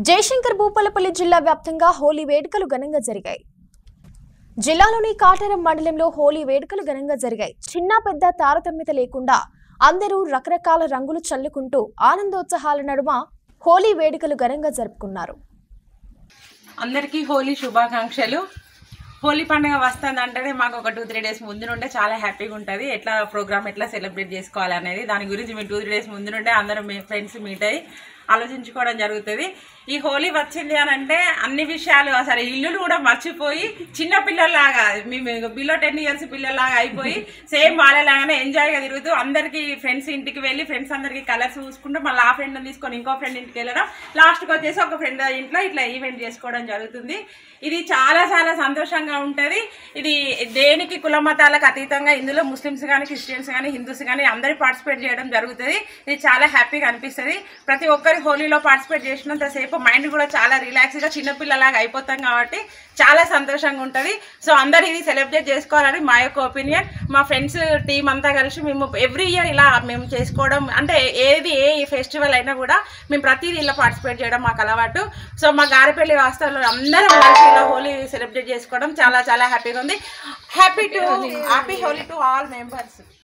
జయశంకర్ భూపాలపల్లి జిల్లా వ్యాప్తంగా హోలీ వేడుకలు ఘనంగా జరిగాయి. జిల్లాలోని కాటరం మండలంలో హోలీ వేడుకలు ఘనంగా జరిగాయి. చిన్న పెద్ద తారతమ్యత లేకుండా అందరూ రకరకాల రంగులు చల్లుకుంటూ ఆనందోత్సాహాల నడుమ హోలీ వేడుకలు ఘనంగా జరుపుకున్నారు. అందరికీ హోలీ శుభాకాంక్షలు. హోలీ పండుగ వస్తుందంటేనే మాకు ఒక 2-3 డేస్ ముందు నుండే చాలా హ్యాపీగా ఉంటుంది. ఎట్లా ప్రోగ్రామ్ ఎట్లా సెలబ్రేట్ చేసుకోవాలనేది దాని గురించి మేము 2-3 డేస్ ముందు నుండే అందరం మీ ఫ్రెండ్స్ మీట్ అయ్యి ఆలోచించుకోవడం జరుగుతుంది. ఈ హోలీ వచ్చింది అని అంటే అన్ని విషయాలు అసలు ఇల్లులు కూడా మర్చిపోయి చిన్న పిల్లల్లాగా మేము బిలో 10 years పిల్లల్లాగా అయిపోయి సేమ్ వాళ్ళలాగానే ఎంజాయ్గా తిరుగుతూ అందరికీ ఫ్రెండ్స్ ఇంటికి వెళ్ళి ఫ్రెండ్స్ అందరికీ కలర్స్ చూసుకుంటూ మళ్ళీ ఆ ఫ్రెండ్ని తీసుకొని ఇంకో ఫ్రెండ్ ఇంటికి వెళ్ళడం, లాస్ట్కి వచ్చేసి ఒక ఫ్రెండ్ ఇంట్లో ఇట్లా ఈవెంట్ చేసుకోవడం జరుగుతుంది. ఇది చాలా చాలా సంతోషంగా ఉంటుంది. ఇది దేనికి కుల మతాలకు అతీతంగా ఇందులో ముస్లిమ్స్ కానీ క్రిస్టియన్స్ కానీ హిందూస్ కానీ అందరూ పార్టిసిపేట్ చేయడం జరుగుతుంది. ఇది చాలా హ్యాపీగా అనిపిస్తుంది. ప్రతి ఒక్కరి హోలీలో పార్టిసిపేట్ చేసినంతసేపు మైండ్ కూడా చాలా రిలాక్స్గా చిన్నపిల్లలాగా అయిపోతాం కాబట్టి చాలా సంతోషంగా ఉంటుంది. సో అందరు ఇది సెలబ్రేట్ చేసుకోవాలని మా యొక్క ఒపీనియన్. మా ఫ్రెండ్స్ టీం అంతా కలిసి మేము ఎవ్రీ ఇయర్ ఇలా మేము చేసుకోవడం అంటే ఏ ఫెస్టివల్ అయినా కూడా మేము ప్రతిదీ ఇలా పార్టిసిపేట్ చేయడం మాకు అలవాటు. సో మా గారెపల్లి వాస్తవంలో అందరం కలిసి ఇలా హోలీ సెలబ్రేట్ చేసుకోవడం చాలా చాలా హ్యాపీగా ఉంది. Happy Holi to all members.